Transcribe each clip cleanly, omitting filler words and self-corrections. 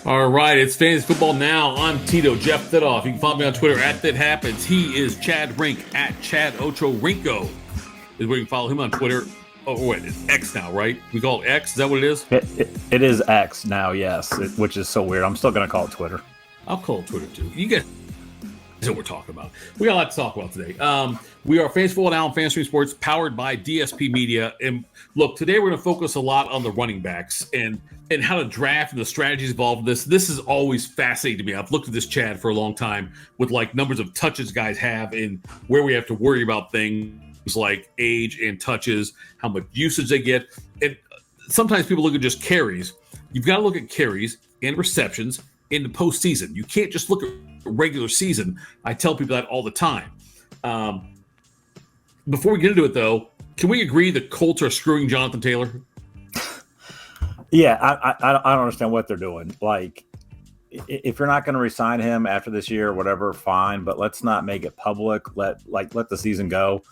All right, it's Fantasy Football Now. I'm Tito, Jeff Thidoff. You can follow me on Twitter at ThatHappens. He is Chad Rink at Chad Ocho Rinko. Is where you can follow him on Twitter. Oh, wait, it's X now, right? We call it X? Is that what it is? It is X now, yes, which is so weird. I'm still going to call it Twitter. I'll call it Twitter, too. You guys know what we're talking about. We got a lot to talk about today. We are Fantasy Football Now and Fantasy Sports, powered by DSP Media. And look, today we're going to focus a lot on the running backs and how to draft and the strategies involved in this. This is always fascinating to me. I've looked at this, Chad, for a long time with like numbers of touches guys have and where we have to worry about things like age and touches, how much usage they get. And sometimes people look at just carries. You've got to look at carries and receptions in the postseason. You can't just look at regular season. I tell people that all the time. Before we get into it, though, can we agree the Colts are screwing Jonathan Taylor? Yeah, I don't understand what they're doing. Like, if you're not going to re-sign him after this year or whatever, fine. But let's not make it public. Let the season go.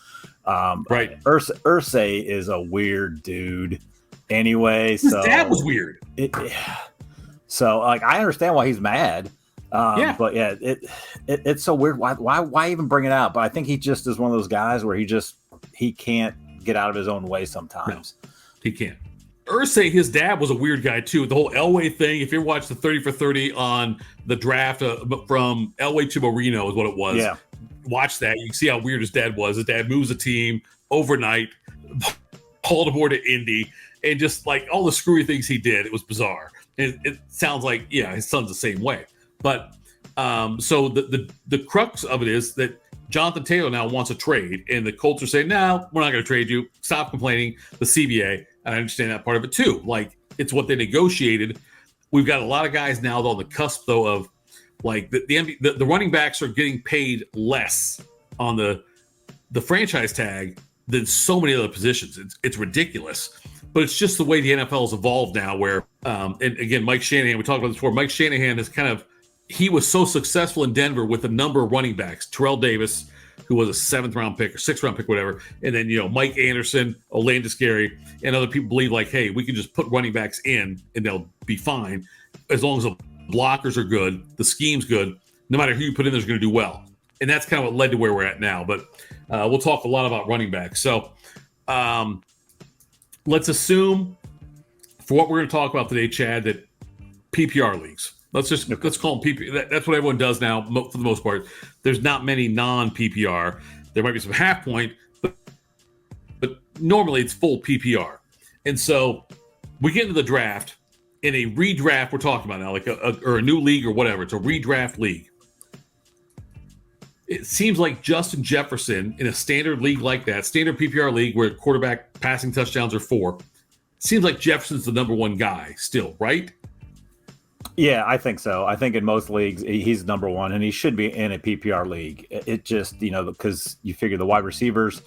Right. Irsay is a weird dude. Anyway, his dad was weird. So, like, I understand why he's mad. But yeah, it's so weird. Why even bring it out? But I think he just is one of those guys where he can't get out of his own way sometimes. No, he can't. Irsay, his dad was a weird guy too. The whole Elway thing. If you ever watched the 30 for 30 on the draft from Elway to Marino is what it was. Yeah. Watch that. You can see how weird his dad was. His dad moves a team overnight, Baltimore to Indy, and just like all the screwy things he did. It was bizarre. And it sounds like, yeah, his son's the same way. But so the crux of it is that Jonathan Taylor now wants a trade, and the Colts are saying, no, we're not going to trade you. Stop complaining. The CBA, and I understand that part of it too. Like, it's what they negotiated. We've got a lot of guys now on the cusp, though, of like the running backs are getting paid less on the franchise tag than so many other positions. It's ridiculous. But it's just the way the NFL has evolved now where, and again, Mike Shanahan, we talked about this before, Mike Shanahan is he was so successful in Denver with a number of running backs. Terrell Davis, who was a 7th-round pick or 6th-round pick, whatever. And then, Mike Anderson, Olandis Gary, and other people believe like, hey, we can just put running backs in and they'll be fine. As long as the blockers are good, the scheme's good, no matter who you put in there's going to do well. And that's kind of what led to where we're at now. But we'll talk a lot about running backs. So let's assume, for what we're going to talk about today, Chad, that PPR leagues. Let's call them PPR. That's what everyone does now for the most part. There's not many non-PPR. There might be some half point, but normally it's full PPR. And so we get into the draft. In a redraft, we're talking about now, like a new league or whatever. It's a redraft league. It seems like Justin Jefferson in a standard league like that, standard PPR league where quarterback passing touchdowns are 4, seems like Jefferson's the number one guy still, right? Yeah, I think so. I think in most leagues, he's number one, and he should be in a PPR league. It just, because you figure the wide receivers,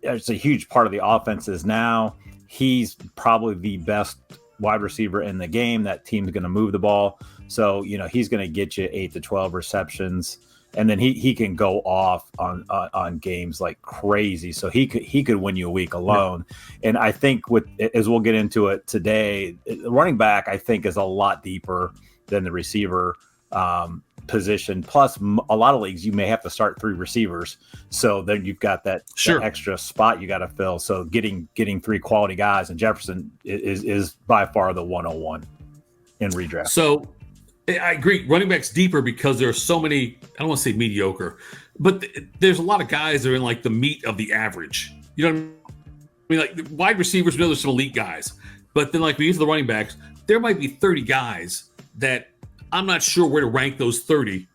it's a huge part of the offenses now. He's probably the best wide receiver in the game. That team's going to move the ball. So, he's going to get you 8 to 12 receptions. And then he can go off on games like crazy. So he could win you a week alone. Yeah. And I think as we'll get into it today, the running back I think is a lot deeper than the receiver position. Plus, a lot of leagues you may have to start 3 receivers. So then you've got that extra spot you got to fill. So getting 3 quality guys, and Jefferson is by far the 101 in redraft. So I agree. Running backs deeper because there are so many, I don't want to say mediocre, but there's a lot of guys that are in like the meat of the average. You know what I mean? Like the wide receivers, we know there's some elite guys. But then like we get to the running backs, there might be 30 guys that I'm not sure where to rank those 30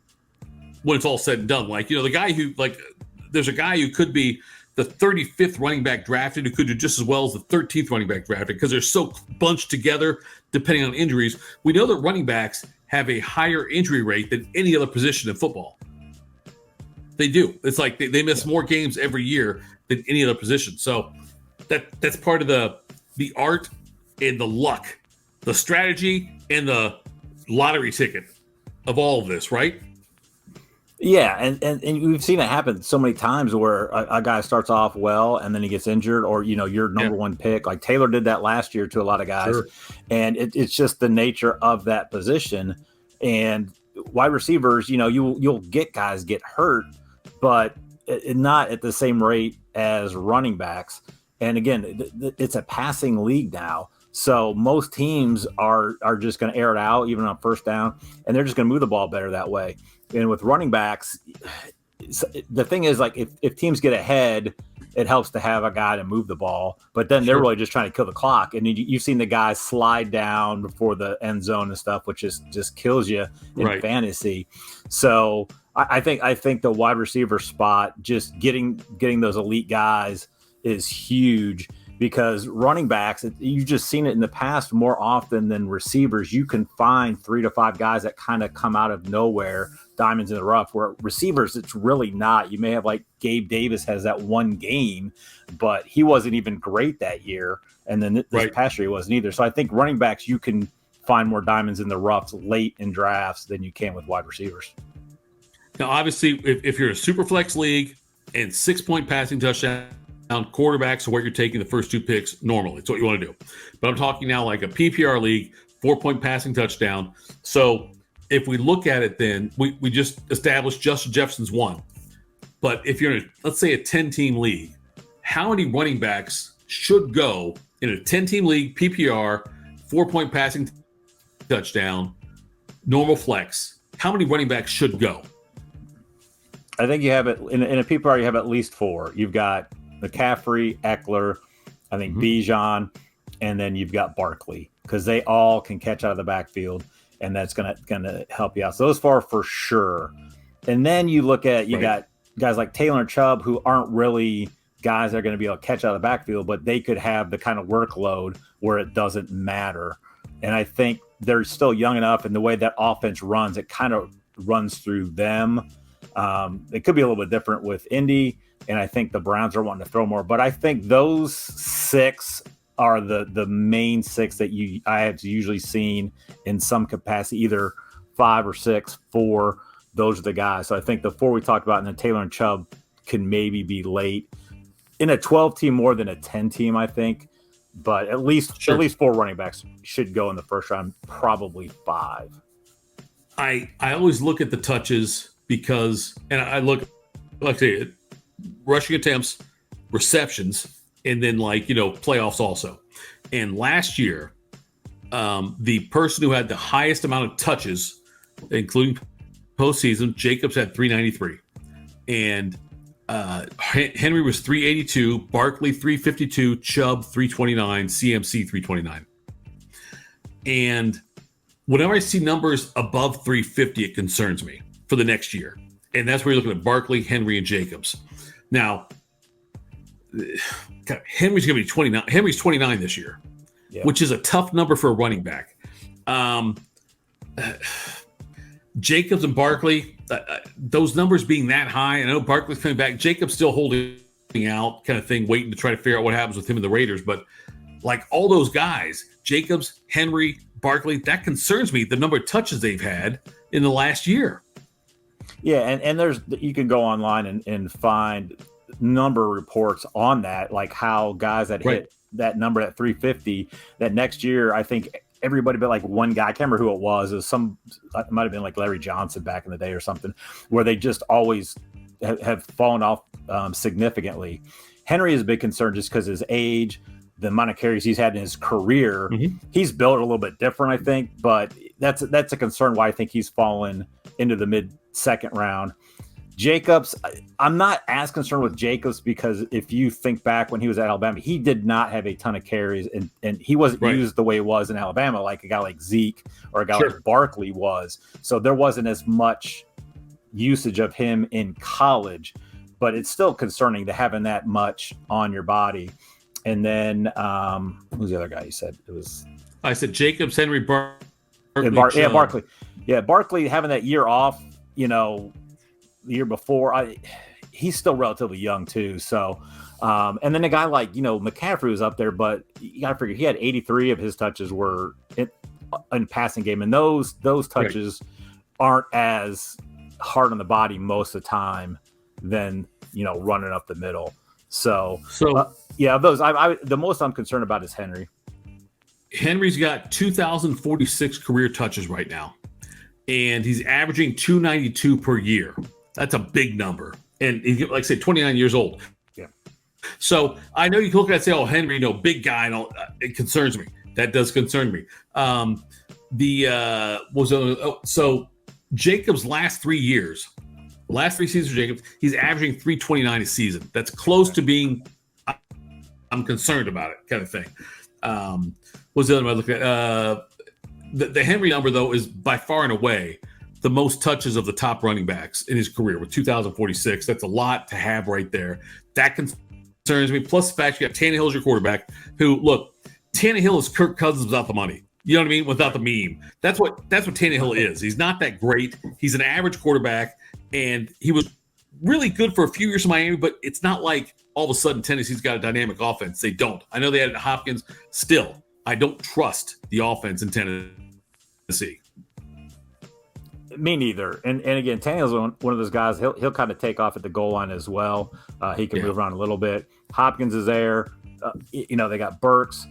when it's all said and done. Like, the guy who there's a guy who could be the 35th running back drafted who could do just as well as the 13th running back drafted because they're so bunched together depending on injuries. We know that running backs have a higher injury rate than any other position in football. They do. It's like they miss more games every year than any other position. So that's part of the art and the luck, the strategy and the lottery ticket of all of this, right? Yeah, and we've seen it happen so many times where a guy starts off well and then he gets injured, or your Yeah, number one pick. Like Taylor did that last year to a lot of guys, sure. and it's just the nature of that position. And wide receivers, you'll get guys get hurt, but not at the same rate as running backs. And again, it's a passing league now. So most teams are just going to air it out even on first down, and they're just going to move the ball better that way. And with running backs, the thing is, like, if teams get ahead, it helps to have a guy to move the ball. But then they're Sure. really just trying to kill the clock. And you've seen the guys slide down before the end zone and stuff, which just kills you in Right. fantasy. So I think the wide receiver spot, just getting those elite guys, is huge, because running backs, you've just seen it in the past more often than receivers. You can find 3 to 5 guys that kind of come out of nowhere, diamonds in the rough, where receivers, it's really not. You may have, like, Gabe Davis has that one game, but he wasn't even great that year. And then this Right. past year he wasn't either. So I think running backs, you can find more diamonds in the roughs late in drafts than you can with wide receivers. Now, obviously, if you're in a super flex league and 6-point passing touchdown, quarterbacks are what you're taking the first 2 picks normally. It's what you want to do. But I'm talking now like a PPR league, 4-point passing touchdown. So if we look at it, then we just established Justin Jefferson's 1. But if you're in, let's say, a 10-team league, how many running backs should go in a 10-team league, PPR, 4-point passing touchdown, normal flex? How many running backs should go? I think you have it in a PPR. You have at least 4. You've got McCaffrey, Eckler, I think Bijan, and then you've got Barkley, because they all can catch out of the backfield, and that's gonna help you out. So those 4 for sure. And then you look at got guys like Taylor and Chubb, who aren't really guys that are going to be able to catch out of the backfield, but they could have the kind of workload where it doesn't matter. And I think they're still young enough, and the way that offense runs, it kind of runs through them. It could be a little bit different with Indy, and I think the Browns are wanting to throw more. But I think those 6 are the main 6 that I have usually seen in some capacity, either 5 or 6, 4. Those are the guys. So I think the 4 we talked about, and then Taylor and Chubb can maybe be late in a 12 team more than a 10 team, I think. But at least 4 running backs should go in the first round, probably 5. I always look at the touches because, and I look, like I say, rushing attempts, receptions, and then playoffs also. And last year, the person who had the highest amount of touches, including postseason, Jacobs had 393, and Henry was 382, Barkley 352, Chubb 329, CMC 329. And whenever I see numbers above 350, it concerns me for the next year. And that's where you're looking at Barkley, Henry, and Jacobs. Now, Henry's going to be 29. Henry's 29 this year, which is a tough number for a running back. Jacobs and Barkley, those numbers being that high, I know Barkley's coming back. Jacobs still holding out, kind of thing, waiting to try to figure out what happens with him and the Raiders. But like all those guys, Jacobs, Henry, Barkley, that concerns me, the number of touches they've had in the last year. Yeah, and there's, you can go online and find number of reports on that, like how guys that hit that number at 350, that next year, I think everybody but like one guy, I can't remember who it was it might have been like Larry Johnson back in the day or something, where they just always have fallen off significantantly. Henry is a big concern just because his age, the amount of carries he's had in his career. He's built a little bit different, I think, but that's a concern why I think he's fallen into the mid-second round. Jacobs, I'm not as concerned with Jacobs, because if you think back when he was at Alabama, he did not have a ton of carries, and he wasn't used the way he was in Alabama, like a guy like Zeke or a guy like Barkley was. So there wasn't as much usage of him in college, but it's still concerning to having that much on your body. And then who's the other guy you said? I said Jacobs, Henry, Barkley. Barkley. Yeah, Barkley having that year off, the year before, he's still relatively young too. So, and then a guy like, McCaffrey was up there, but you got to figure he had 83 of his touches were in passing game. And those touches aren't as hard on the body most of the time than, running up the middle. So yeah, of those, the most I'm concerned about is Henry. Henry's got 2,046 career touches right now, and he's averaging 292 per year. That's a big number. And he's, like I said, 29 years old. Yeah. So I know you can look at it and say, oh, Henry, big guy, and all. It concerns me. That does concern me. So Jacobs' last 3 seasons for Jacobs, he's averaging 329 a season. That's close to being, I'm concerned about it kind of thing. What's the other one I looked at? The Henry number, though, is by far and away the most touches of the top running backs in his career with 2,046. That's a lot to have right there. That concerns me. Plus the fact you got Tannehill as your quarterback, who, look, Tannehill is Kirk Cousins without the money. You know what I mean? Without the meme. That's what Tannehill is. He's not that great. He's an average quarterback, and he was really good for a few years in Miami, but it's not like all of a sudden Tennessee's got a dynamic offense. They don't. I know they had Hopkins. Still, I don't trust the offense in Tennessee. Me neither. And again, Tannehill's one of those guys. He'll kind of take off at the goal line as well. He can move around a little bit. Hopkins is there. They got Burks.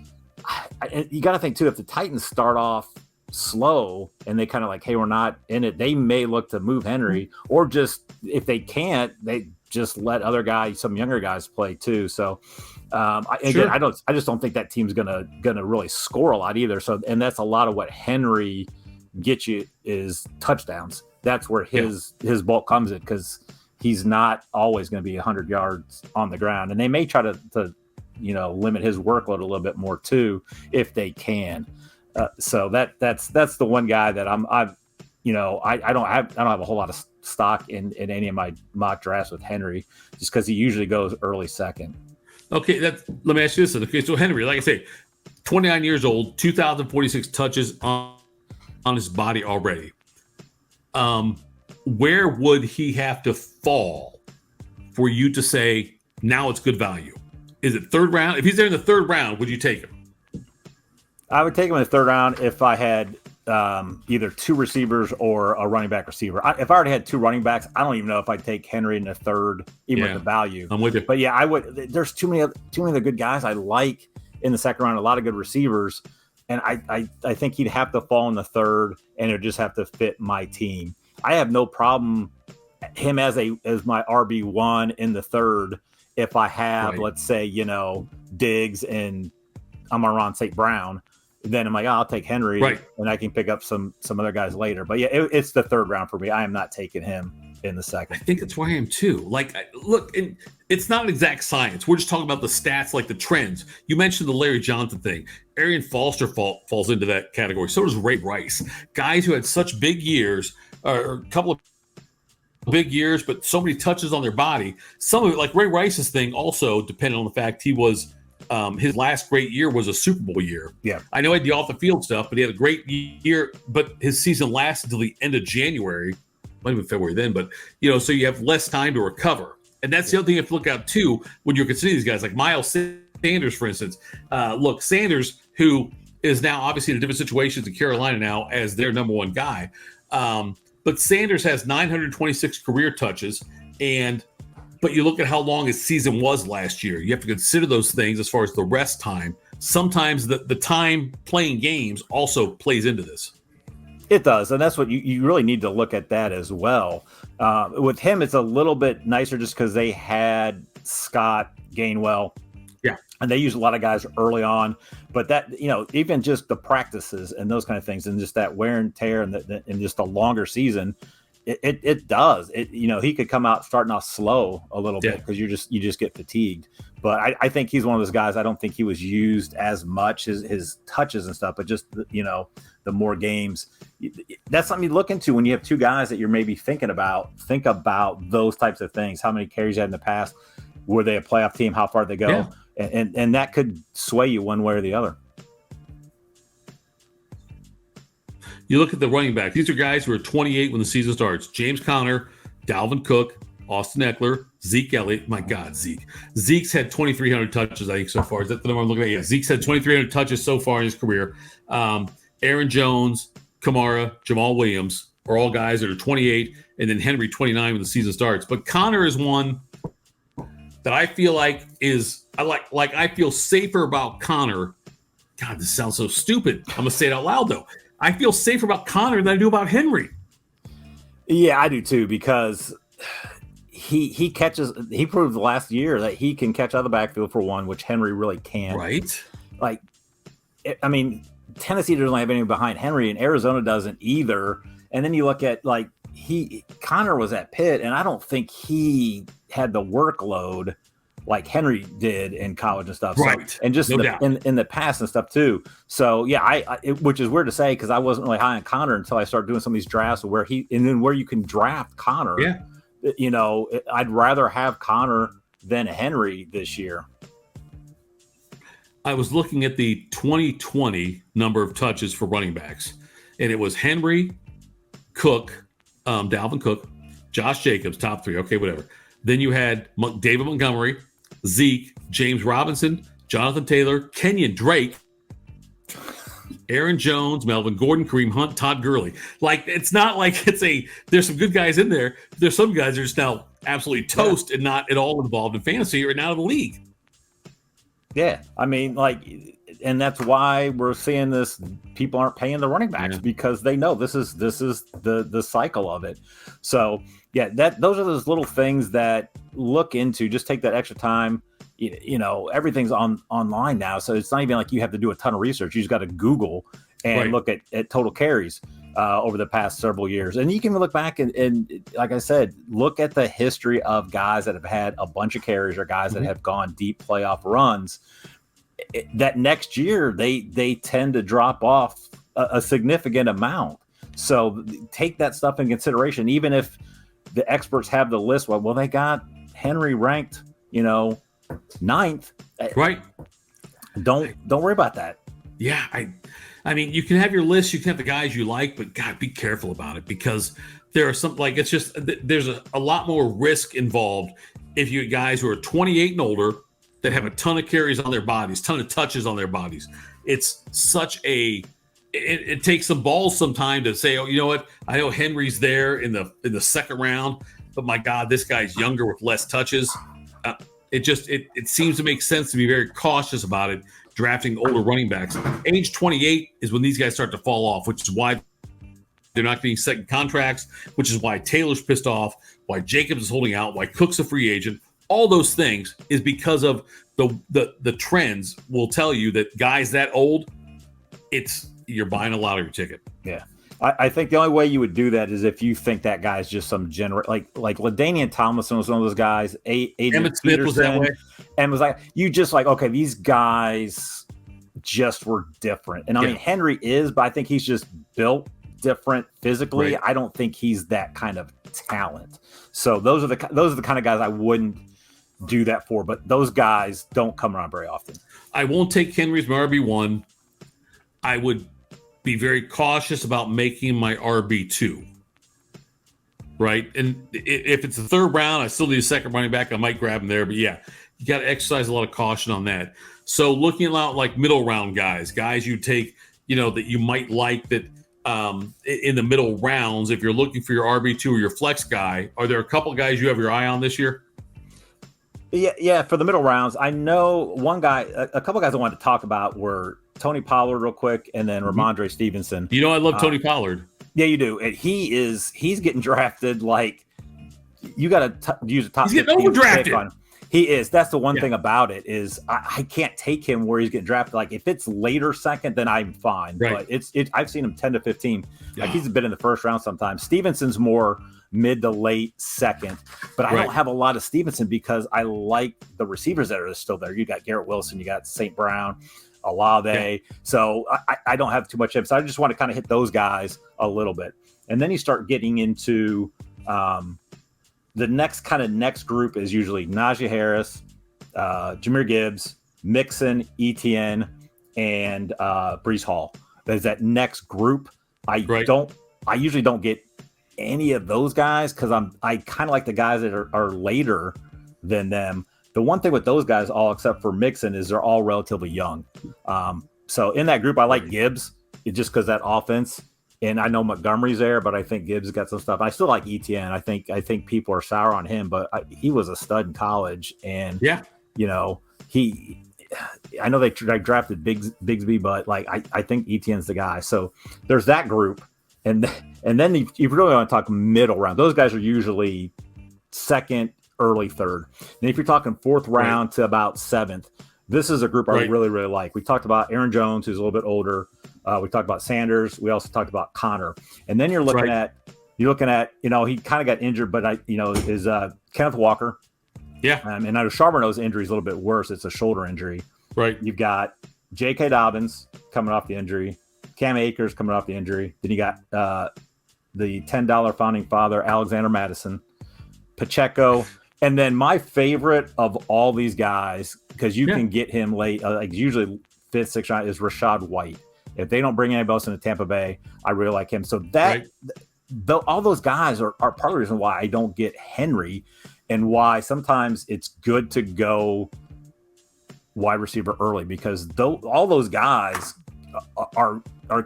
You got to think too, if the Titans start off slow and they kind of like, hey, we're not in it, they may look to move Henry, or just if they can't, they just let other guys, some younger guys, play too. So I just don't think that team's gonna really score a lot either. So, and that's a lot of what Henry gets you is touchdowns. That's where his bulk comes in, because he's not always going to be 100 yards on the ground, and they may try to limit his workload a little bit more too if they can. So that's the one guy that I don't have a whole lot of stock in any of my mock drafts with Henry, just because he usually goes early second. Okay, let me ask you this. Okay, so Henry, like I say, 29 years old, 2,046 touches on his body already. Where would he have to fall for you to say now it's good value? Is it third round? If he's there in the third round, would you take him? I would take him in the third round if I had either two receivers or a running back receiver. If I already had two running backs, I don't even know if I'd take Henry in the third, even with the value. I'm with you. But yeah, I would. There's too many of the good guys I like in the second round. A lot of good receivers, and I think he'd have to fall in the third, and it would just have to fit my team. I have no problem him as my RB1 in the third if I have, let's say, Diggs and Amon-Ra St. Brown. Then I'm like, I'll take Henry, and I can pick up some other guys later. But yeah, it's the third round for me. I am not taking him in the second. I think that's where I am too. Like, look, it's not an exact science. We're just talking about the stats, like the trends. You mentioned the Larry Johnson thing. Arian Foster falls into that category. So does Ray Rice. Guys who had such big years, or a couple of big years, but so many touches on their body. Some of it, like Ray Rice's thing, also depended on the fact he was his last great year was a Super Bowl year. Yeah, I know he had the off the field stuff, but he had a great year. But his season lasted until the end of January, might have been February then. But so you have less time to recover, and that's the other thing you have to look out too when you're considering these guys, like Miles Sanders, for instance. Look, Sanders, who is now obviously in a different situation in Carolina now as their number one guy, but Sanders has 926 career touches, but you look at how long his season was last year. You have to consider those things as far as the rest time. Sometimes the time playing games also plays into this. It does, and that's what you really need to look at that as well. With him, it's a little bit nicer just because they had Scott, Gainwell, and they used a lot of guys early on. But that, even just the practices and those kind of things, and just that wear and tear, and just a longer season. It does. He could come out starting off slow a little bit because you just get fatigued. But I think he's one of those guys. I don't think he was used as much as his touches and stuff, but just the more games. That's something you look into when you have two guys that you're maybe thinking about. Think about those types of things. How many carries you had in the past? Were they a playoff team? How far they go? Yeah. And that could sway you one way or the other. You look at the running back. These are guys who are 28 when the season starts. James Conner, Dalvin Cook, Austin Eckler, Zeke Elliott. My God, Zeke. Zeke's had 2,300 touches, I think, so far. Is that the number I'm looking at? Yeah, Zeke's had 2,300 touches so far in his career. Aaron Jones, Kamara, Jamal Williams, are all guys that are 28, and then Henry 29 when the season starts. But Connor is one that I feel like I feel safer about Connor. God, this sounds so stupid. I'm gonna say it out loud though. I feel safer about Connor than I do about Henry. Yeah, I do too, because he proved last year that he can catch out of the backfield for one, which Henry really can't. Right. Like, I mean, Tennessee doesn't have anything behind Henry, and Arizona doesn't either. And then you look at Connor was at Pitt, and I don't think he had the workload like Henry did in college and stuff. Right. So, and just in the past and stuff too. So yeah, which is weird to say because I wasn't really high on Connor until I started doing some of these drafts where you can draft Connor. Yeah. You know, I'd rather have Connor than Henry this year. I was looking at the 2020 number of touches for running backs, and it was Henry, Cook, Dalvin Cook, Josh Jacobs, top three. Okay, whatever. Then you had David Montgomery, Zeke, James Robinson, Jonathan Taylor, Kenyon Drake, Aaron Jones, Melvin Gordon, Kareem Hunt, Todd Gurley. Like, it's not like there's some good guys in there. There's some guys that are just now absolutely toast and not at all involved in fantasy or out of the league. Yeah. I mean, and that's why we're seeing this. People aren't paying the running backs because they know this is the cycle of it. So yeah, those are those little things that look into. Just take that extra time. You know, everything's online now, so it's not even like you have to do a ton of research. You just got to Google and look at total carries over the past several years, and you can look back and like I said, look at the history of guys that have had a bunch of carries or guys that have gone deep playoff runs. That next year they tend to drop off a significant amount. So take that stuff in consideration, even if the experts have the list. Well, they got Henry ranked, 9th. Right. Don't worry about that. Yeah. I mean, you can have your list, you can have the guys you like, but God, be careful about it because there are some, it's just, there's a lot more risk involved if you get guys who are 28 and older that have a ton of carries on their bodies, ton of touches on their bodies. It's such it takes some balls sometime to say, oh, you know what? I know Henry's there in the second round, but my God, this guy's younger with less touches. It seems to make sense to be very cautious about it, drafting older running backs. Age 28 is when these guys start to fall off, which is why they're not getting second contracts, which is why Taylor's pissed off, why Jacobs is holding out, why Cook's a free agent. All those things is because of the trends will tell you that guys that old, you're buying a lottery ticket. Yeah. I think the only way you would do that is if you think that guy's just some like LaDainian Tomlinson was one of those guys. Emmett Smith was that way. And was like, okay, these guys just were different. And I mean, Henry is, but I think he's just built different physically. Right. I don't think he's that kind of talent. So those are the kind of guys I wouldn't do that for. But those guys don't come around very often. I won't take Henry as my RB1. I would be very cautious about making my RB2. Right. And if it's the third round, I still need a second running back. I might grab him there. But yeah, you got to exercise a lot of caution on that. So looking at like middle round guys you take, that you might like that in the middle rounds, if you're looking for your RB2 or your flex guy, are there a couple guys you have your eye on this year? Yeah. For the middle rounds, I know one guy, a couple guys I wanted to talk about were Tony Pollard real quick, and then Ramondre Stevenson. I love Tony Pollard. Yeah, you do. And he's getting drafted like you got to use a top. He's getting overdrafted. On him. He is. That's the one thing about it is I can't take him where he's getting drafted. Like if it's later second, then I'm fine. Right. But I've seen him 10 to 15. Like he's been in the first round sometimes. Stevenson's more mid to late second, but I don't have a lot of Stevenson because I like the receivers that are still there. You got Garrett Wilson, you got St. Brown, Olave. Yeah. So I don't have too much of him. So I just want to kind of hit those guys a little bit. And then you start getting into the next group is usually Najee Harris, Jahmyr Gibbs, Mixon, Etienne, and Breece Hall. There's that next group. I usually don't get any of those guys because I kind of like the guys that are later than them. The one thing with those guys, all except for Mixon, is they're all relatively young. So in that group, I like Gibbs just because that offense And I know Montgomery's there, but I think Gibbs got some stuff. I still like Etienne. I think people are sour on him, but he was a stud in college, and Yeah. you know he. I know they drafted Bigsby, but like I think Etienne's the guy. So there's that group, and then you really want to talk middle round. Those guys are usually second, early third. And if you're talking fourth round to about seventh, this is a group I really, really like. We talked about Aaron Jones, who's a little bit older. We talked about Sanders. We also talked about Connor. And then you're looking at, he kind of got injured, but is Kenneth Walker. Yeah. And I know Charbonneau's injury is a little bit worse. It's a shoulder injury. Right. You've got J.K. Dobbins coming off the injury. Cam Akers coming off the injury. Then you got the $10 founding father, Alexander Madison, Pacheco. And then my favorite of all these guys, because you can get him late, like usually fifth, sixth round, is Rashad White. If they don't bring anybody else into Tampa Bay, I really like him. So all those guys are part of the reason why I don't get Henry, and why sometimes it's good to go wide receiver early, because all those guys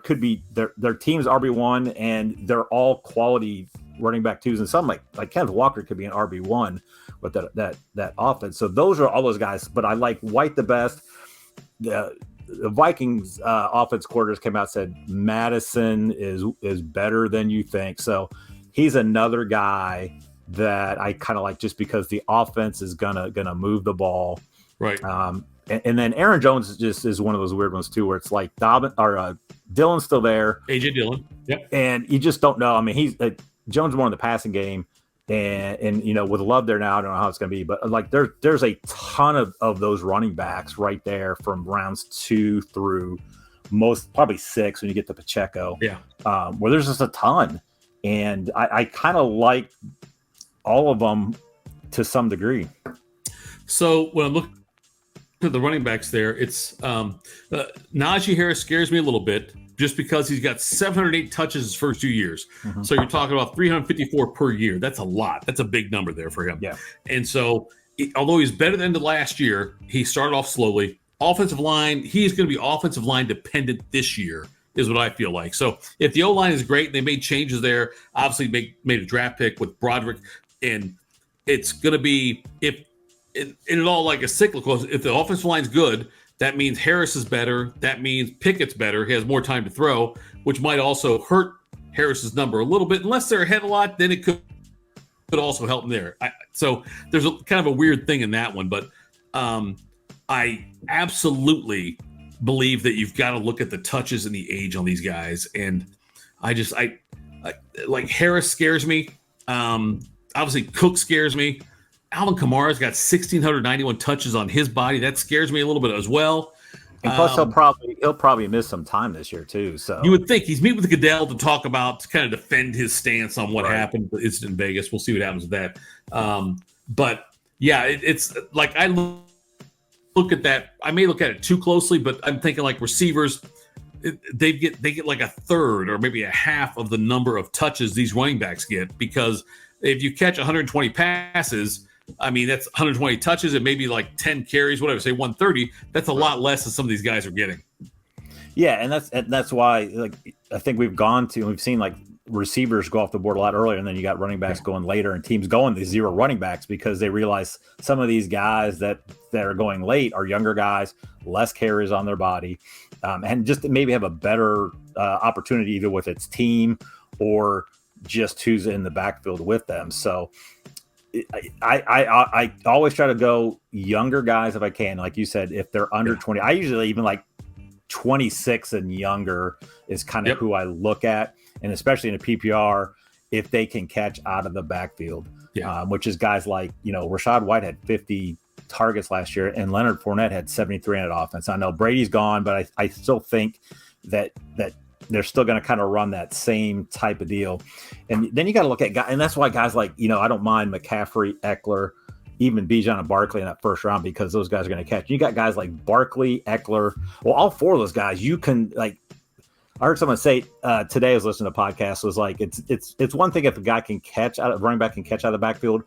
could be their team's RB1, and they're all quality running back twos, and some like Kenneth Walker could be an RB1 with that offense. So those are all those guys, but I like White the best. The Vikings offense coordinators came out and said Madison is better than you think. So he's another guy that I kind of like, just because the offense is gonna move the ball. Right. And then Aaron Jones is one of those weird ones too, where it's like Dillon's still there. AJ Dillon. Yep. And you just don't know. I mean, he's Jones more in the passing game, and with Love there now, I don't know how it's going to be, but like there's a ton of those running backs right there from rounds 2 through probably 6 when you get to Pacheco. Yeah. Where there's just a ton, and I kind of like all of them to some degree. So when I look at the running backs there, it's Najee Harris scares me a little bit, just because he's got 708 touches his first 2 years. Mm-hmm. So you're talking about 354 per year. That's a lot. That's a big number there for him. Yeah. And so although he's better than the last year, he started off slowly. Offensive line, he's going to be offensive line dependent this year, is what I feel like. So if the O-line is great, they made changes there, obviously made a draft pick with Broderick, and it's going to be, if it all like a cyclical, if the offensive line's good, that means Harris is better. That means Pickett's better. He has more time to throw, which might also hurt Harris's number a little bit. Unless they're ahead a lot, then it could also help him there. So there's kind of a weird thing in that one. But I absolutely believe that you've got to look at the touches and the age on these guys. And I like Harris scares me. Obviously, Cook scares me. Alvin Kamara's got 1,691 touches on his body. That scares me a little bit as well. And plus, he'll probably miss some time this year too. So you would think he's meeting with Goodell to talk about, to kind of defend his stance on what happened. It's in Vegas. We'll see what happens with that. But yeah, it's like I look at that. I may look at it too closely, but I'm thinking like receivers. They get like a third or maybe a half of the number of touches these running backs get, because if you catch 120 passes, I mean, that's 120 touches and maybe like 10 carries, whatever, say 130. That's a lot less than some of these guys are getting. Yeah, and that's why, like, I think we've seen like receivers go off the board a lot earlier, and then you got running backs going later, and teams going to 0 running backs because they realize some of these guys that are going late are younger guys, less carries on their body, and just maybe have a better opportunity either with its team or just who's in the backfield with them. So I always try to go younger guys if I can. Like you said, if they're under 20, I usually even like 26 and younger is kind of who I look at. And especially in a PPR, if they can catch out of the backfield, which is guys like, Rashad White had 50 targets last year and Leonard Fournette had 73 in offense. I know Brady's gone, but I still think that they're still going to kind of run that same type of deal. And then you got to look at guys, and that's why guys like, I don't mind McCaffrey, Eckler, even Bijan and Barkley in that first round, because those guys are going to catch. You got guys like Barkley, Eckler. Well, all 4 of those guys, you can, like, I heard someone say today, I was listening to a podcast, was like, it's one thing if a guy can catch running back can catch out of the backfield.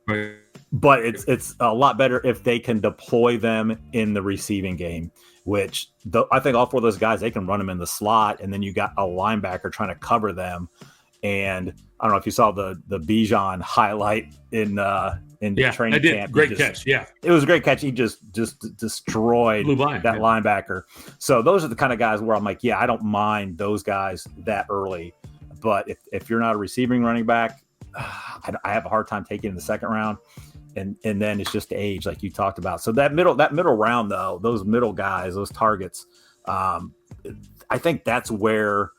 Right. but it's a lot better if they can deploy them in the receiving game, which I think all four of those guys, they can run them in the slot, and then you got a linebacker trying to cover them. And I don't know if you saw the Bijan highlight in training camp. Great catch. Yeah, it was a great catch. He just destroyed that linebacker. So those are the kind of guys where I'm like, yeah, I don't mind those guys that early. But if you're not a receiving running back, I have a hard time taking in the second round. And then it's just the age, like you talked about. So that middle round, though, those middle guys, those targets, I think that's where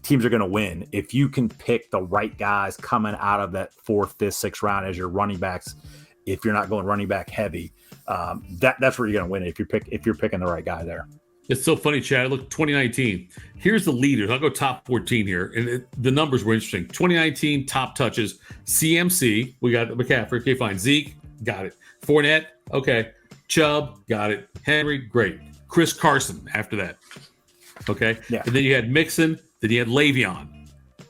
teams are going to win if you can pick the right guys coming out of that 4th, 5th, 6th round as your running backs. If you're not going running back heavy, that's where you're going to win if you're picking the right guy there. It's so funny, Chad. Look, 2019. Here's the leaders. I'll go top 14 here, and the numbers were interesting. 2019 top touches. CMC, we got McCaffrey. Okay, fine. Zeke, got it. Fournette, okay. Chubb, got it. Henry, great. Chris Carson after that. Okay. Yeah. And then you had Mixon. Then you had Le'Veon,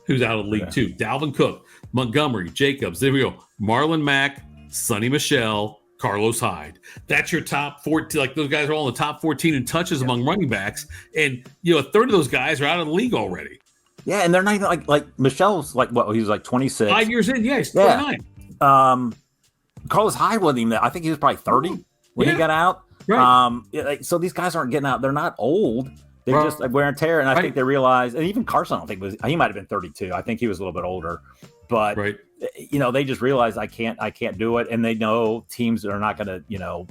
who's out of the league too. Dalvin Cook, Montgomery, Jacobs. There we go. Marlon Mack, Sonny Michel, Carlos Hyde. That's your top 14. Like those guys are all in the top 14 in touches among running backs. And, a third of those guys are out of the league already. Yeah. And they're not even like Michel's like, what? He was like 26. 5 years in. Yeah. He's 29. Carlos Hyde wasn't even that. I think he was probably 30 when he got out. Right. So these guys aren't getting out. They're not old. They just like wear and tear. And I think they realized, and even Carson, I don't think he might have been 32. I think he was a little bit older, but they just realized I can't do it. And they know teams are not going to,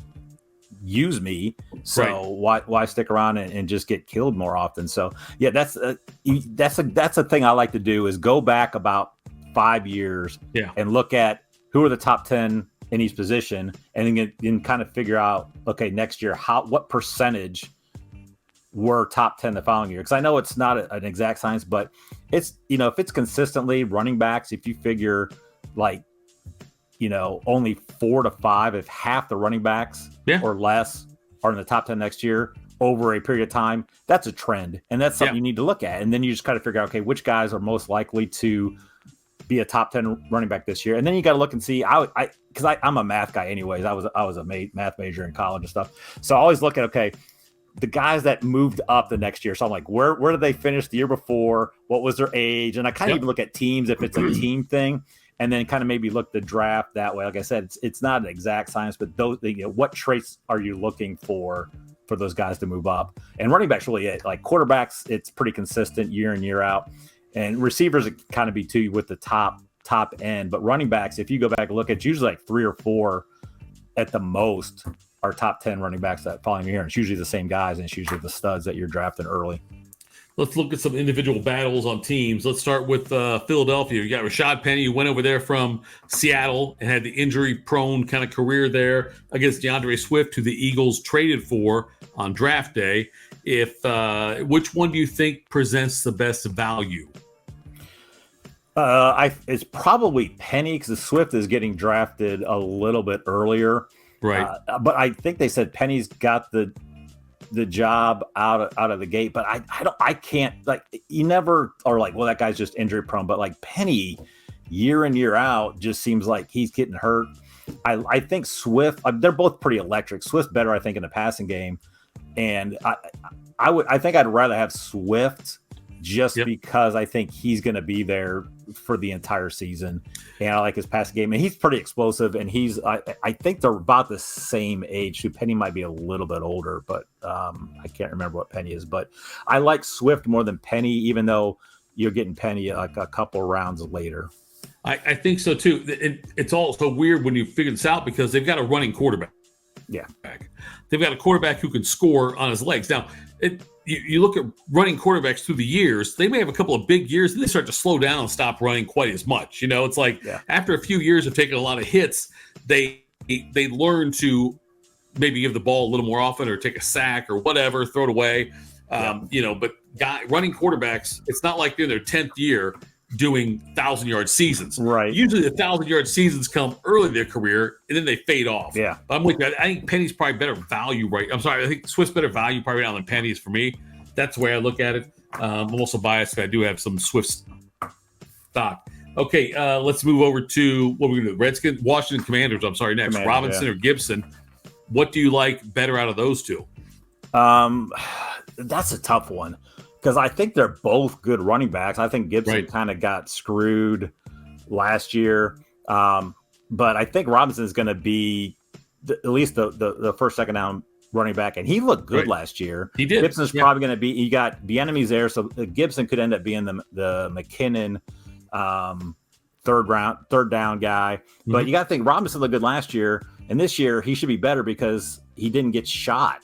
use me. So why stick around and just get killed more often? So yeah, that's a thing I like to do is go back about 5 years and look at who are the top 10 in each position and then kind of figure out, okay, next year, what percentage were top 10 the following year. Because I know it's not an exact science, but it's, if it's consistently running backs, if you figure like, only 4 to 5, if half the running backs or less are in the top 10 next year over a period of time, that's a trend. And that's something you need to look at. And then you just kind of figure out, okay, which guys are most likely to be a top 10 running back this year. And then you got to look and see, because I'm a math guy anyways. I was a math major in college and stuff. So I always look at, okay, the guys that moved up the next year. So I'm like, where did they finish the year before? What was their age? And I kind of even look at teams if it's a team thing, and then kind of maybe look the draft that way. Like I said, it's not an exact science, but those, what traits are you looking for those guys to move up? And running backs really it. Like quarterbacks, it's pretty consistent year in, year out. And receivers it kind of be too with the top end. But running backs, if you go back and look, it's usually like 3 or 4 at the most are top 10 running backs that following year. And it's usually the same guys, and it's usually the studs that you're drafting early. Let's look at some individual battles on teams. Let's start with Philadelphia. You got Rashad Penny, who went over there from Seattle and had the injury-prone kind of career there against DeAndre Swift, who the Eagles traded for on draft day. Which one do you think presents the best value? It's probably Penny because Swift is getting drafted a little bit earlier. Right. But I think they said Penny's got the job out of the gate, but I can't, like, you never are like, well, that guy's just injury prone, but like Penny year in, year out just seems like he's getting hurt. I think Swift, they're both pretty electric. Swift's better, I think, in the passing game. And I think I'd rather have Swift just because I think he's going to be there for the entire season. And I like his passing game. And he's pretty explosive. And I think they're about the same age. Penny might be a little bit older, but I can't remember what Penny is. But I like Swift more than Penny, even though you're getting Penny like a couple rounds later. I think so, too. It's all so weird when you figure this out because they've got a running quarterback. Yeah. They've got a quarterback who can score on his legs. Now, you look at running quarterbacks through the years, they may have a couple of big years, and they start to slow down and stop running quite as much. It's like after a few years of taking a lot of hits, they learn to maybe give the ball a little more often or take a sack or whatever, throw it away. But running quarterbacks, it's not like they're in their 10th year doing 1,000-yard seasons. Right. Usually the 1,000-yard seasons come early in their career and then they fade off. Yeah. But I'm with you. I think Penny's probably better value I think Swift's better value probably now than Penny's for me. That's the way I look at it. I'm also biased because I do have some Swift stock. Okay, let's move over to what we're going to do. Redskins, Washington Commanders. I'm sorry, next. Robinson or Gibson. What do you like better out of those two? That's a tough one because I think they're both good running backs. I think Gibson kind of got screwed last year, but I think Robinson is going to be at least the first, second down running back, and he looked good last year. He did. Gibson's probably going to be. You got Bieniemy's there, so Gibson could end up being the McKinnon third down guy. Mm-hmm. But you got to think Robinson looked good last year, and this year he should be better because he didn't get shot.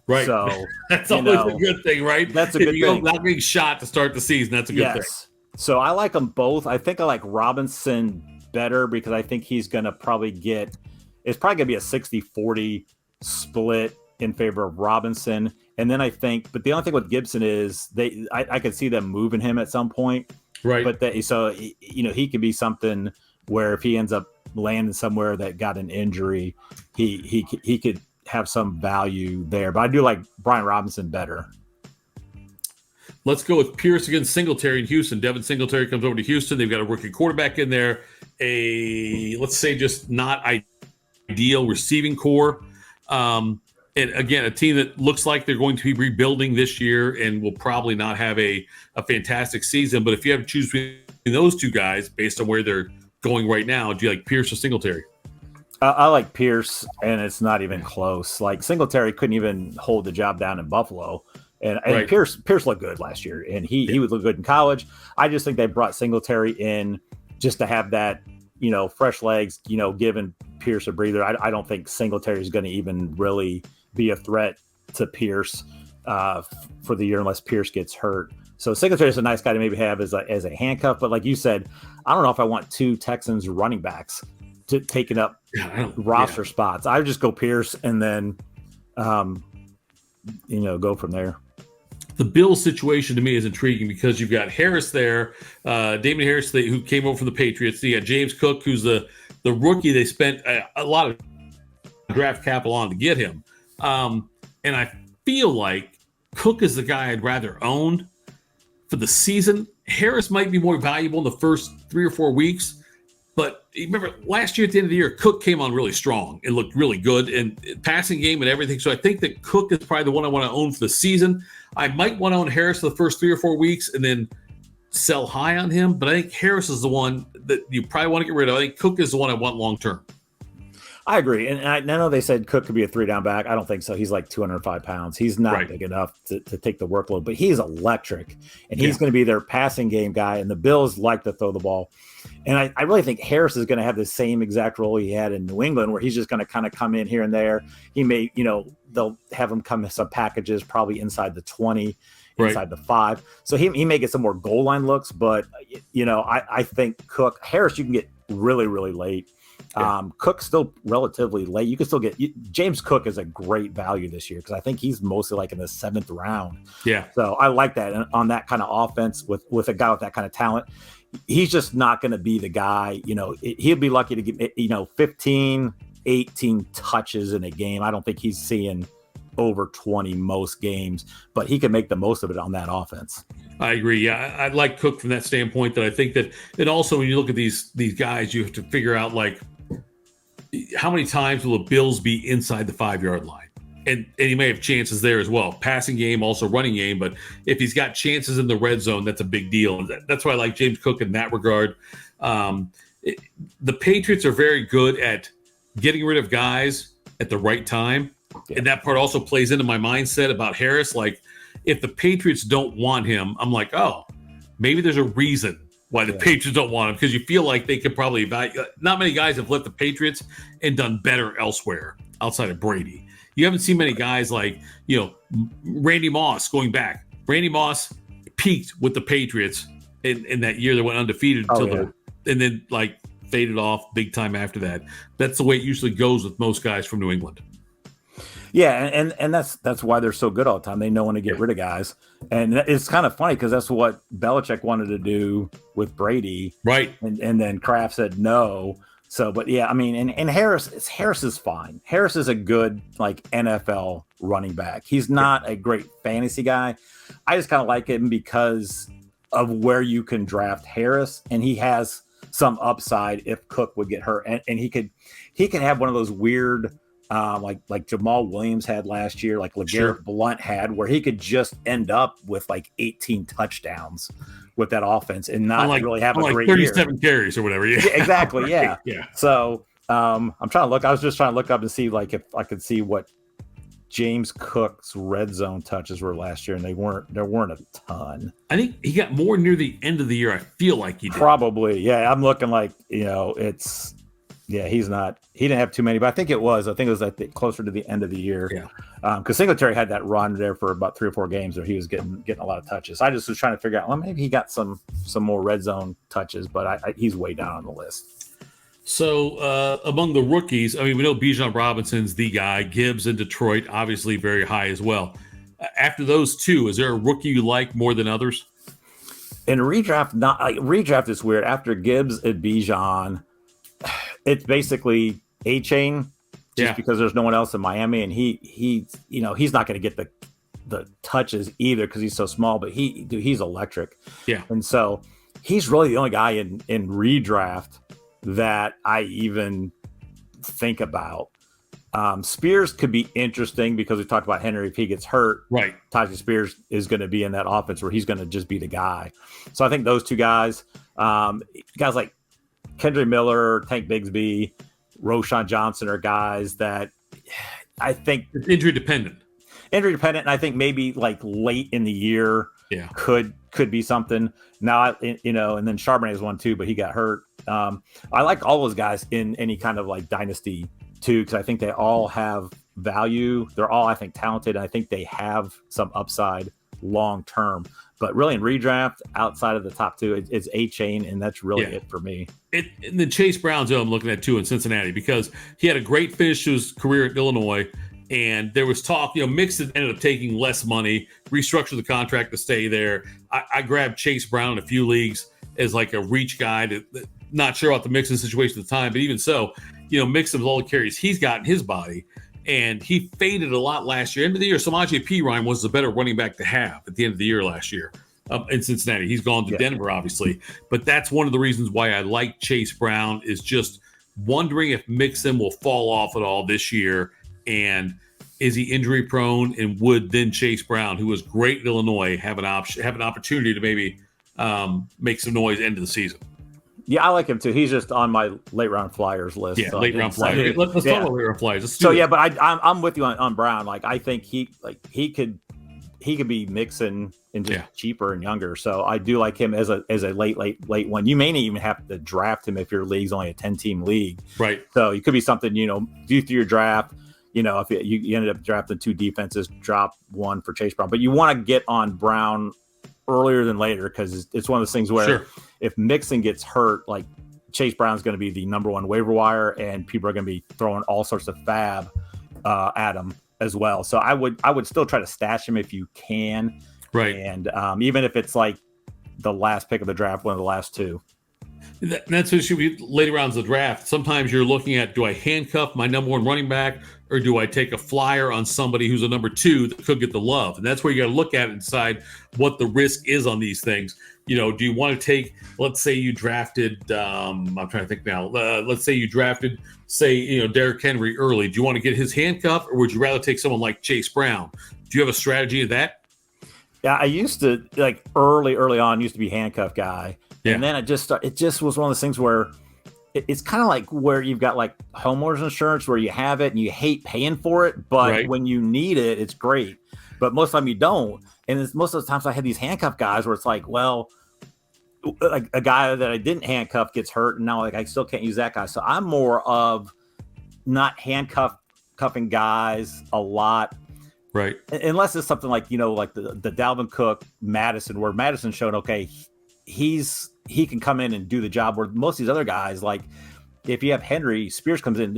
Right. So that's always a good thing, right? That's a good thing. Not getting shot to start the season, that's a good thing. So I like them both. I think I like Robinson better because I think he's going to probably it's probably going to be a 60-40 split in favor of Robinson. And then I think, but the only thing with Gibson is I could see them moving him at some point. Right. But he could be something where if he ends up landing somewhere that got an injury, he could have some value there. But I do like Brian Robinson better. Let's go with Pierce against Singletary in Houston. Devin Singletary comes over to Houston. They've got a rookie quarterback in there. Let's say just not ideal receiving core. And again, a team that looks like they're going to be rebuilding this year and will probably not have a fantastic season. But if you have to choose between those two guys based on where they're going right now, do you like Pierce or Singletary? I like Pierce, and it's not even close. Like Singletary couldn't even hold the job down in Buffalo. And Pierce looked good last year, and he would look good in college. I just think they brought Singletary in just to have that, fresh legs, giving Pierce a breather. I don't think Singletary is going to even really be a threat to Pierce for the year unless Pierce gets hurt. So Singletary is a nice guy to maybe have as a handcuff. But like you said, I don't know if I want two Texans running backs taking up roster spots. I would just go Pierce and then, go from there. The Bills situation to me is intriguing because you've got Harris there, Damon Harris, who came over from the Patriots. You got James Cook, who's the rookie. They spent a lot of draft capital on to get him. And I feel like Cook is the guy I'd rather own for the season. Harris might be more valuable in the first 3 or 4 weeks. But remember, last year at the end of the year, Cook came on really strong and looked really good and passing game and everything. So I think that Cook is probably the one I want to own for the season. I might want to own Harris for the first 3 or 4 weeks and then sell high on him. But I think Harris is the one that you probably want to get rid of. I think Cook is the one I want long term. I agree. And I know they said Cook could be a 3-down back. I don't think so. He's like 205 pounds. He's not big enough to take the workload, but he's electric. And he's going to be their passing game guy. And the Bills like to throw the ball. And I really think Harris is going to have the same exact role he had in New England, where he's just going to kind of come in here and there. He may, they'll have him come in some packages, probably inside the 20, inside the 5. So he may get some more goal line looks, but, I think Harris, you can get really, really late. Cook's still relatively late. You can still get James Cook is a great value this year because I think he's mostly like in the 7th round. Yeah. So I like that. And on that kind of offense with a guy with that kind of talent, he's just not going to be the guy. He'll be lucky to get 15, 18 touches in a game. I don't think he's seeing over 20 most games, but he can make the most of it on that offense. I agree. Yeah, I like Cook from that standpoint. That I think that, and also when you look at these guys, you have to figure out like how many times will the Bills be inside the 5-yard line, and he may have chances there as well. Passing game, also running game, but if he's got chances in the red zone, that's a big deal. And that's why I like James Cook in that regard. The Patriots are very good at getting rid of guys at the right time. Yeah. And that part also plays into my mindset about Harris. Like, if the Patriots don't want him, I'm like, oh, maybe there's a reason why the Patriots don't want him, because you feel like they could probably evaluate. Not many guys have left the Patriots and done better elsewhere outside of Brady. You haven't seen many guys like, Randy Moss going back. Randy Moss peaked with the Patriots in that year that went undefeated and then like faded off big time after that. That's the way it usually goes with most guys from New England. Yeah, and that's why they're so good all the time. They know when to get rid of guys. And it's kind of funny because that's what Belichick wanted to do with Brady. Right. And then Kraft said no. So, but yeah, I mean, and Harris is fine. Harris is a good, like, NFL running back. He's not a great fantasy guy. I just kind of like him because of where you can draft Harris. And he has some upside if Cook would get hurt, and he could have one of those weird. Like Jamal Williams had last year, like LeGarrette Blount had, where he could just end up with like 18 touchdowns with that offense and not really have a great 37 carries or whatever. Yeah, exactly. Right. Yeah. So I'm trying to look. I was just trying to look up and see like if I could see what James Cook's red zone touches were last year, and there weren't a ton. I think he got more near the end of the year. I feel like he did. Probably. Yeah, I'm looking like it's. Yeah, he didn't have too many, but I think it was closer to the end of the year. Yeah. Because Singletary had that run there for about 3 or 4 games where he was getting a lot of touches. I just was trying to figure out, well, maybe he got some more red zone touches, but he's way down on the list. So among the rookies, I mean, we know Bijan Robinson's the guy. Gibbs in Detroit, obviously very high as well. After those two, is there a rookie you like more than others? In redraft, redraft is weird. After Gibbs and Bijan, it's basically A-Chain just because there's no one else in Miami, and he's not going to get the touches either because he's so small, but he's electric. Yeah. And so he's really the only guy in redraft that I even think about. Spears could be interesting because we talked about Henry. If he gets hurt, right, Tyjae Spears is going to be in that offense where he's going to just be the guy. So I think those two guys like Kendre Miller, Tank Bigsby, Roschon Johnson are guys that I think it's injury dependent. And I think maybe like late in the year could be something. Now, and then Charbonnet is one too, but he got hurt. I like all those guys in any kind of like dynasty too, because I think they all have value. They're all, I think, talented, and I think they have some upside long term. But really in redraft, outside of the top two, it's A-Chain, and that's really it for me. And then Chase Brown's who I'm looking at too in Cincinnati, because he had a great finish to his career at Illinois, and there was talk, Mixon ended up taking less money, restructured the contract to stay there. I grabbed Chase Brown in a few leagues as like a reach guy. Not sure about the Mixon situation at the time, but even so, Mixon with all the carries he's got in his body, and he faded a lot last year. End of the year, Samaje Perine was the better running back to have at the end of the year last year in Cincinnati. He's gone to Denver, obviously. But that's one of the reasons why I like Chase Brown, is just wondering if Mixon will fall off at all this year. And is he injury prone? And would then Chase Brown, who was great in Illinois, have an opportunity to maybe make some noise end of the season? Yeah, I like him too. He's just on my late round flyers list. Yeah, so late round flyers. Let's talk about late round flyers. But I'm with you on Brown. Like, I think he could be Mixon and just cheaper and younger. So I do like him as a late one. You may not even have to draft him if your league's only a 10-team league. Right. So it could be something, do through your draft. If you ended up drafting 2 defenses, drop one for Chase Brown. But you want to get on Brown earlier than later, because it's one of those things where if Mixon gets hurt, like Chase Brown's going to be the number one waiver wire, and people are going to be throwing all sorts of fab at him as well. So I would still try to stash him if you can, right? And even if it's like the last pick of the draft, one of the last 2. That's what should be later rounds of the draft. Sometimes you're looking at, do I handcuff my number one running back, or do I take a flyer on somebody who's a number 2 that could get the love? And that's where you got to look at and decide what the risk is on these things. Do you want to take, let's say you drafted, I'm trying to think now. Let's say you drafted, Derrick Henry early. Do you want to get his handcuff, or would you rather take someone like Chase Brown? Do you have a strategy of that? Yeah, I used to, like early on, used to be handcuff guy. Yeah. And then it just was one of those things where it's kind of like where you've got like homeowners insurance where you have it and you hate paying for it, but when you need it, it's great. But most of the time you don't. And most of the times I had these handcuff guys where it's like, well, like a guy that I didn't handcuff gets hurt, and now like I still can't use that guy. So I'm more of not handcuffing guys a lot. Right. Unless it's something like, like the Dalvin Cook, Madison, where Madison showed, okay, he can come in and do the job, where most of these other guys, like if you have Henry, Spears comes in,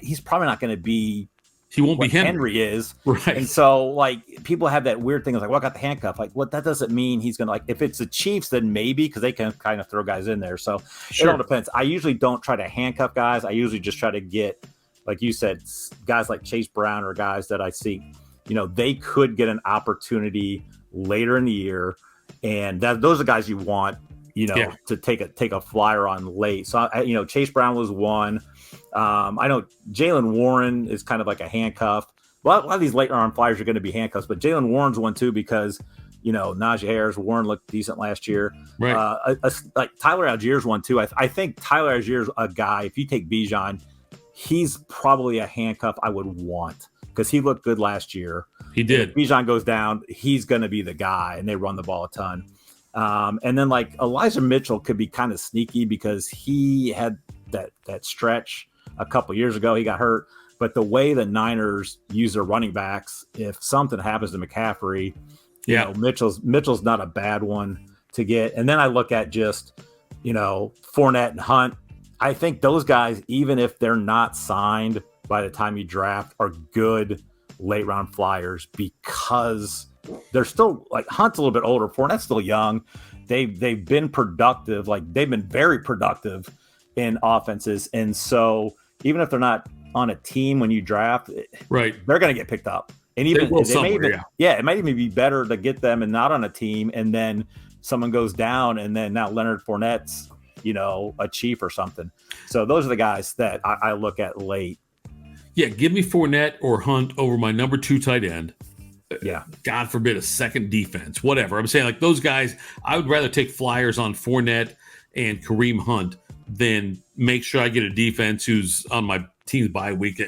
he's probably not going to be, he won't be Henry is. Right. And so like people have that weird thing of like, well, I got the handcuff. Like, what, that doesn't mean he's going to, like, if it's the Chiefs, then maybe, because they can kind of throw guys in there. So it all depends. I usually don't try to handcuff guys. I usually just try to get, like you said, guys like Chase Brown, or guys that I see, they could get an opportunity later in the year. And those are guys you want to take a flyer on late. So Chase Brown was one. I know Jaylen Warren is kind of like a handcuff. Well, a lot of these late round flyers are going to be handcuffs, but Jaylen Warren's one too because Najee Harris, Warren looked decent last year. Right. Like Tyler Allgeier's one too. I think Tyler Allgeier's a guy. If you take Bijan, he's probably a handcuff I would want because he looked good last year. He did. If Bijan goes down, he's going to be the guy, and they run the ball a ton. And then like Elijah Mitchell could be kind of sneaky because he had that stretch a couple years ago. He got hurt, but the way the Niners use their running backs, if something happens to McCaffrey, Mitchell's not a bad one to get. And then I look at just Fournette and Hunt. I think those guys, even if they're not signed by the time you draft, are good late round flyers because they're still like Hunt's a little bit older. Fournette's still young. They've been productive. Like they've been very productive in offenses. And so even if they're not on a team when you draft, right, they're going to get picked up. And even it might even be better to get them and not on a team. And then someone goes down and then now Leonard Fournette's, a chief or something. So those are the guys that I look at late. Yeah. Give me Fournette or Hunt over my number 2 tight end. Yeah. God forbid a second defense, whatever. I'm saying like those guys, I would rather take flyers on Fournette and Kareem Hunt than make sure I get a defense who's on my team's bye week.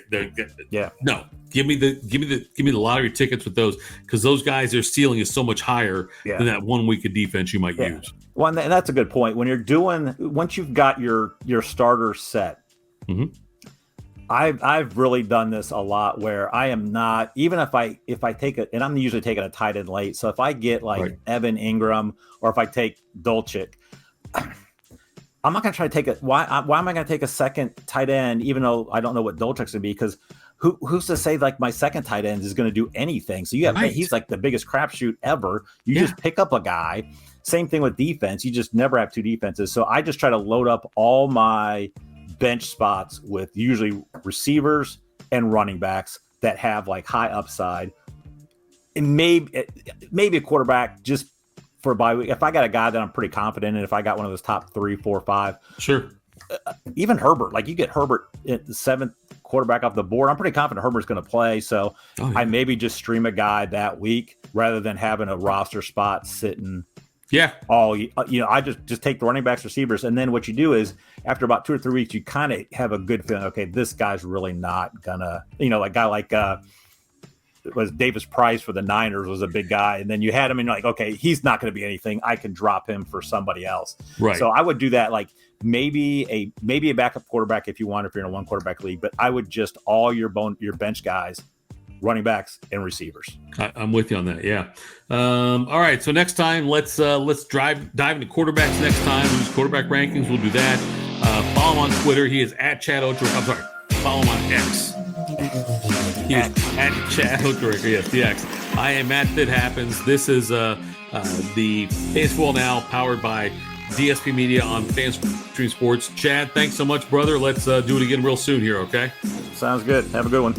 Yeah. No, give me the lottery tickets with those because those guys, their ceiling is so much higher than that 1 week of defense you might use. Well, and that's a good point. When once you've got your starter set, mm-hmm. I've really done this a lot where I am not, even if I take it, and I'm usually taking a tight end late. So if I get like Evan Ingram or if I take Dolchik, I'm not going to try to take it. Why am I going to take a second tight end, even though I don't know what Dolchik's going to be? Because who's to say like my second tight end is going to do anything? So he's like the biggest crapshoot ever. You just pick up a guy. Same thing with defense. You just never have 2 defenses. So I just try to load up all my bench spots with usually receivers and running backs that have like high upside, and maybe a quarterback just for a bye week. If I got a guy that I'm pretty confident in, if I got one of those top 3, 4, 5, sure. Even Herbert, like you get Herbert at the 7th quarterback off the board, I'm pretty confident Herbert's going to play. So I maybe just stream a guy that week rather than having a roster spot sitting. Yeah. I just take the running backs, receivers, and then what you do is after about 2 or 3 weeks, you kind of have a good feeling. Okay, this guy's really not gonna, like guy like was Davis Price for the Niners was a big guy, and then you had him, and you're like, okay, he's not going to be anything. I can drop him for somebody else. Right. So I would do that, like maybe a backup quarterback if you want, if you're in a 1 quarterback league. But I would just all your bench guys, running backs and receivers. I'm with you on that. Yeah. All right. So next time, let's dive into quarterbacks next time. We'll use quarterback rankings. We'll do that. Follow him on Twitter. He is at Chad Ochoa. I'm sorry. Follow him on X. He is at Chad Ochoa. Yes, the X. I am Matt That Happens. This is the Fantasy Football Now powered by DSP Media on Fanstream Sports. Chad, thanks so much, brother. Let's do it again real soon here. Okay. Sounds good. Have a good one.